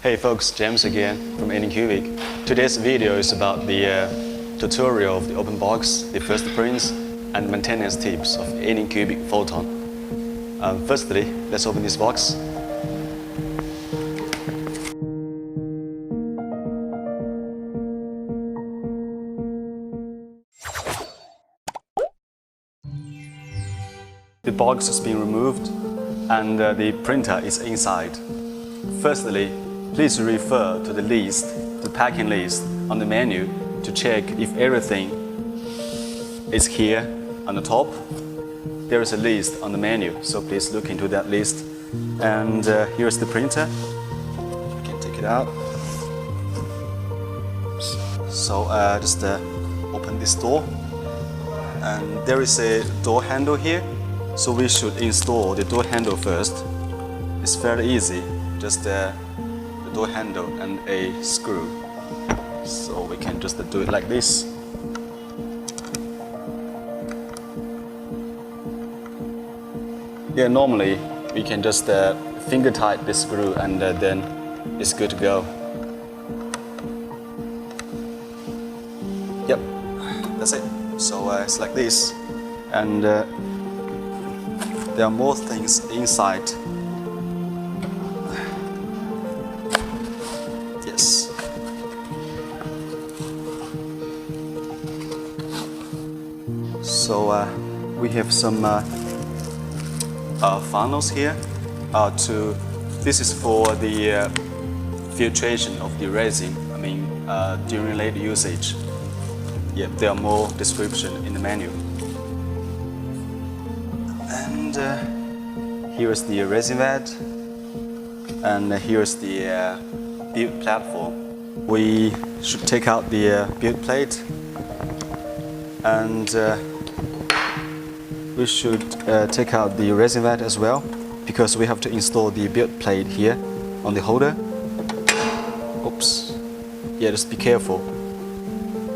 Hey folks, James again from Anycubic. Today's video is about the tutorial of the open box, the first prints and maintenance tips of Anycubic Photon. Firstly, let's open this box. The box has been removed and the printer is inside. Firstly, please refer to the packing list on the menu to check if everything is here on the top. There is a list on the menu, so please look into that list. And here's the printer. You can take it out. So just open this door. And there is a door handle here, so we should install the door handle first. It's very easy, just the door handle and a screw. So we can just do it like this. Yeah, normally we can just finger tight the screw and then it's good to go. Yep, that's it. So it's like this, and there are more things inside. Yes. So we have some funnels here. This is for the filtration of the resin. During later usage. Yeah, there are more description in the menu. And here's the resin vat, and here's the build platform. We should take out the build plate, and we should take out the resin vat as well, because we have to install the build plate here on the holder. Oops. Yeah, just be careful.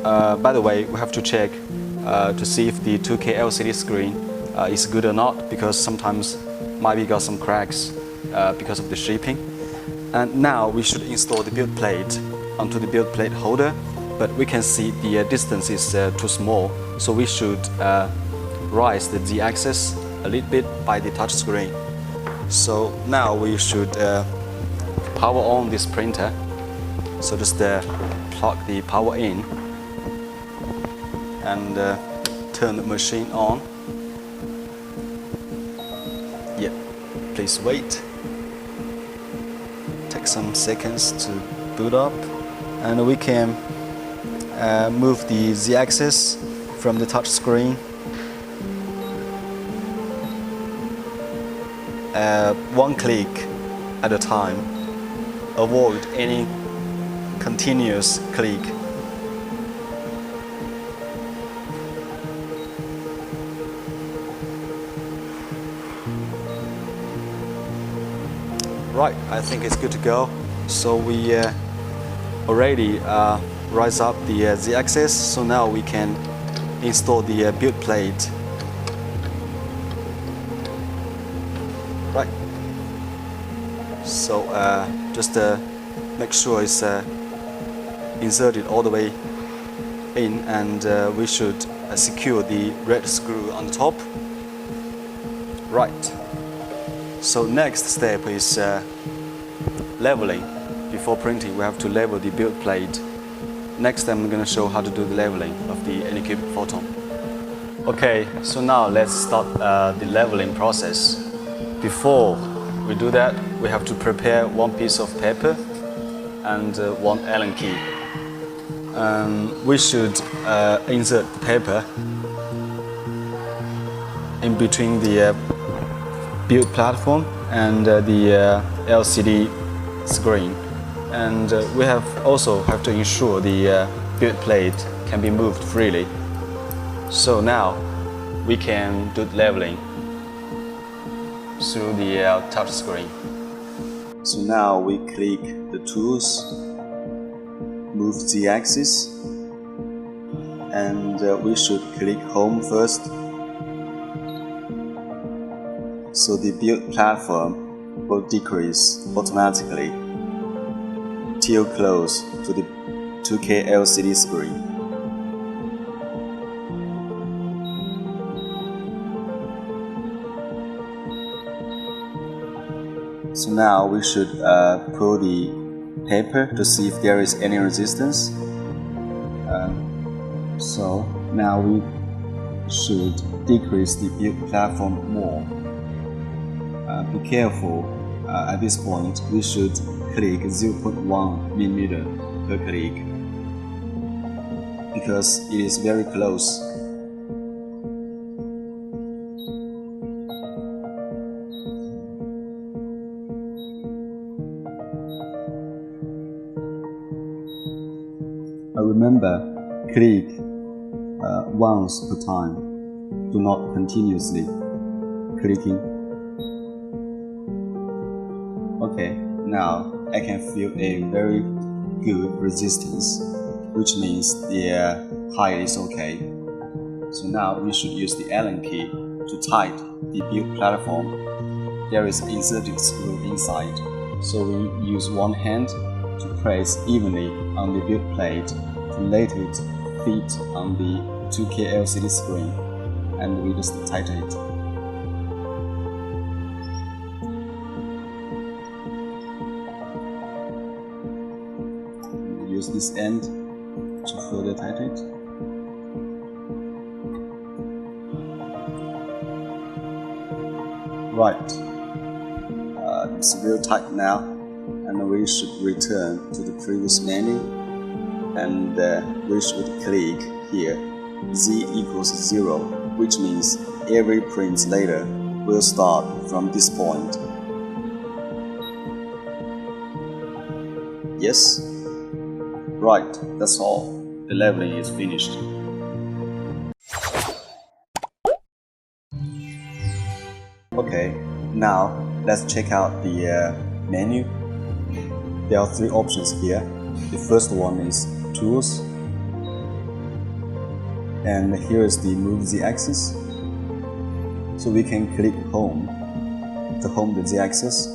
By the way, we have to check to see if the 2K LCD screen is good or not, because sometimes might be got some cracks because of the shaping. And now we should install the build plate onto the build plate holder, but we can see the distance is too small, so we should raise the Z-axis a little bit by the touch screen. So now we should power on this printer. So just plug the power in and turn the machine on. Yeah, please wait. Take some seconds to boot up, and we can move the Z-axis from the touch screen. One click at a time. Avoid any continuous click. Right, I think it's good to go. So we already raise up the Z-axis, so now we can install the build plate. Right. So just make sure it's inserted all the way in, and we should secure the red screw on the top. Right. So next step is leveling. Before printing, we have to level the build plate. Next I'm going to show how to do the leveling of the Anycubic Photon. Okay, so now let's start the leveling process. Before we do that, we have to prepare one piece of paper and one Allen key. We should insert the paper in between the build platform and the LCD screen, and we also have to ensure the build plate can be moved freely. So now we can do leveling through the touch screen. So now we click the tools, move the axis, and we should click home first. So the build platform will decrease automatically. till close to the 2K LCD screen. So now we should pull the paper to see if there is any resistance. So now we should decrease the build platform more. Be careful, at this point we should click 0.1mm per click because it is very close. Remember, click once per time, do not continuously clicking. Okay, now I can feel a very good resistance, which means the height is okay. So now we should use the Allen key to tighten the build platform. There is an inserted screw inside, so we use one hand to press evenly on the build plate to let it fit on the 2K LCD screen, and we just tighten it. Use this end to further tighten it. Right, it's real tight now, and we should return to the previous menu, and we should click here Z equals 0, which means every print later will start from this point. Yes? Right, that's all. The leveling is finished. Okay, now let's check out the menu. There are three options here. The first one is Tools, and here is the Move Z-axis. So we can click Home to home the Z-axis,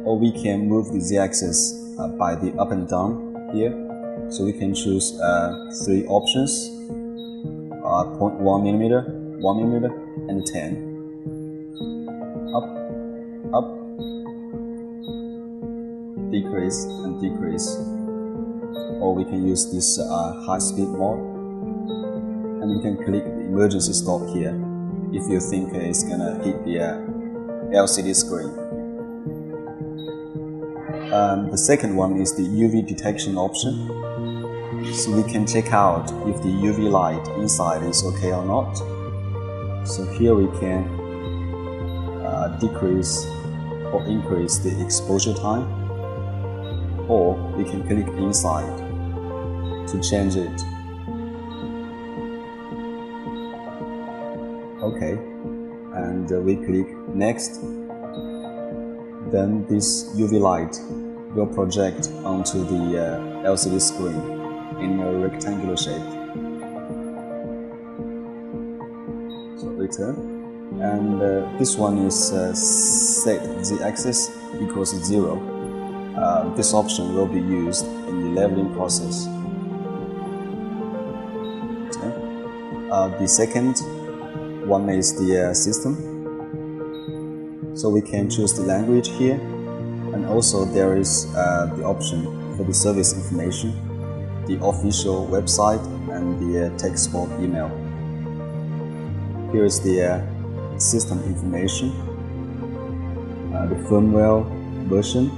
or we can move the Z-axis by the up and down here. So we can choose three options: 0.1mm, 1mm, and 10. Up, up, decrease, and decrease. Or we can use this high-speed mode, and we can click the emergency stop here if you think it's gonna hit the LCD screen. The second one is the UV detection option, so we can check out if the UV light inside is okay or not. So here we can decrease or increase the exposure time, or we can click inside to change it. Okay, and we click next. Then this UV light will project onto the LCD screen in a rectangular shape. So return, and this one is set Z-axis equals 0. This option will be used in the leveling process. Okay. The second one is the system. So we can choose the language here, and also there is the option for the service information, the official website, and the text support email. Here is the system information, the firmware version,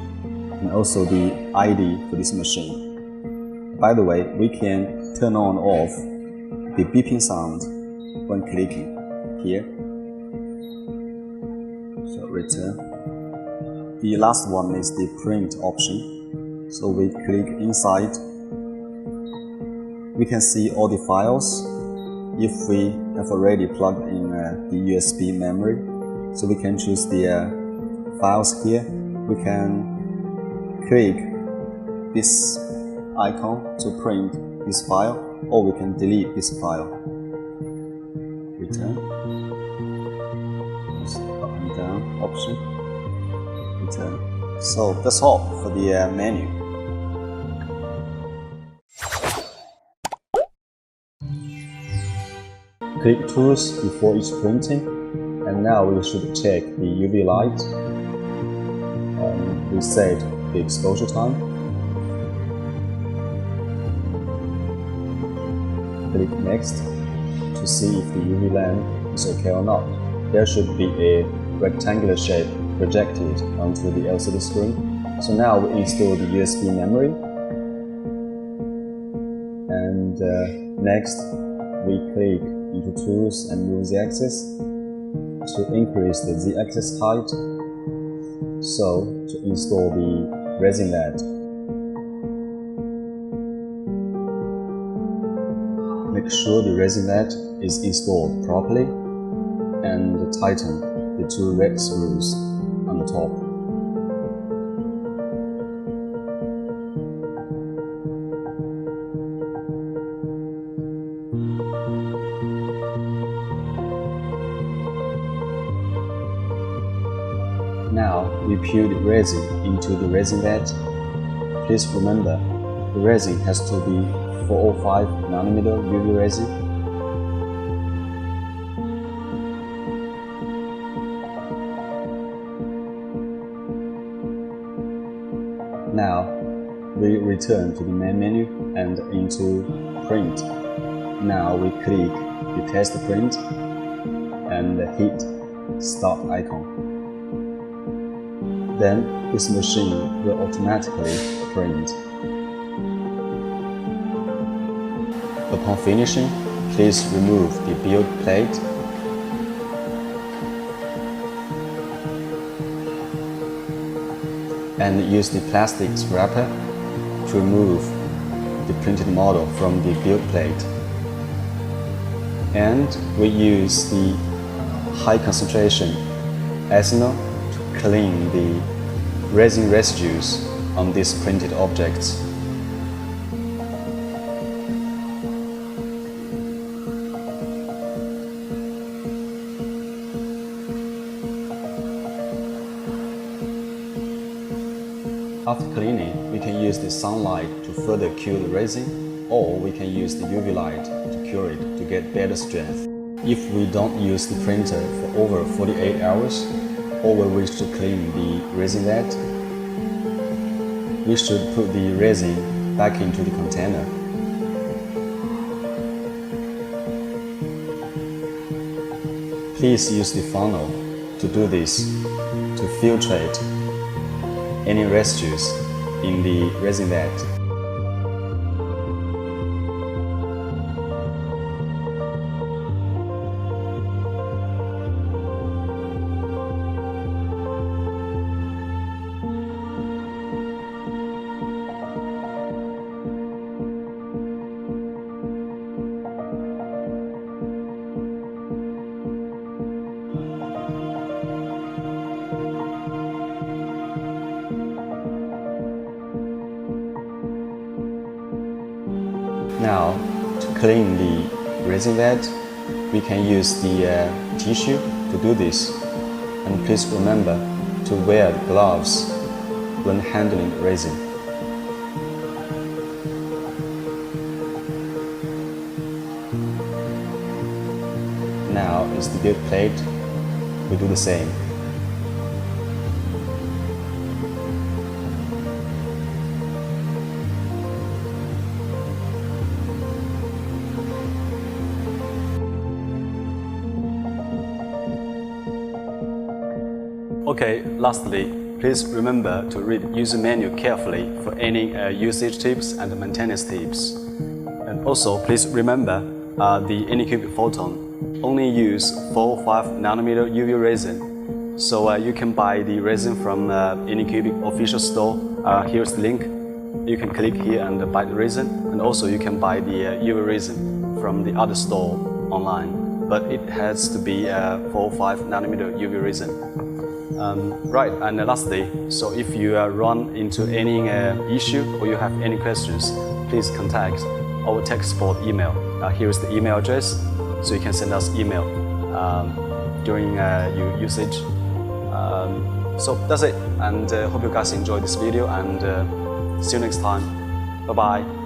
and also the ID for this machine. By the way, we can turn on or off the beeping sound when clicking here. So return. The last one is the print option. So we click inside. We can see all the files if we have already plugged in the USB memory. So we can choose the files here. We can click this icon to print this file, or we can delete this file. Return. Up and down option. Return. So that's all for the menu. Click Tools before each printing, and now we should check the UV light. We set the exposure time. Click Next to see if the UV lamp is okay or not. There should be a rectangular shape projected onto the LCD screen. So now we install the USB memory. And next, we click into Tools and move the axis to increase the Z-axis height. So, to install the resin LED, make sure the resin LED is installed properly and tighten the two red screws on the top. Now we peel the resin into the resin bed. Please remember, the resin has to be 405 nm UV resin. Now we return to the main menu and into Print. Now we click the test print and hit Start icon. Then this machine will automatically print. Upon finishing, please remove the build plate. And use the plastic scraper to remove the printed model from the build plate. And we use the high concentration ethanol to clean the resin residues on these printed objects. After cleaning, we can use the sunlight to further cure the resin, or we can use the UV light to cure it to get better strength. If we don't use the printer for over 48 hours, or we wish to clean the resin bed, we should put the resin back into the container. Please use the funnel to do this, to filtrate any residues in the resin bed. Now, to clean the resin bed, we can use the tissue to do this. And please remember to wear gloves when handling resin. Now is the build plate. We do the same. Okay, lastly, please remember to read user manual carefully for any usage tips and maintenance tips. And also, please remember the Anycubic Photon only use 405 nm UV resin. So you can buy the resin from Anycubic official store. Here's the link. You can click here and buy the resin. And also you can buy the UV resin from the other store online. But it has to be 405 nm UV resin. Right, and lastly, so if you run into any issue or you have any questions, please contact our tech support email. Here is the email address, so you can send us email during your usage. So that's it, and hope you guys enjoyed this video, and see you next time. Bye-bye.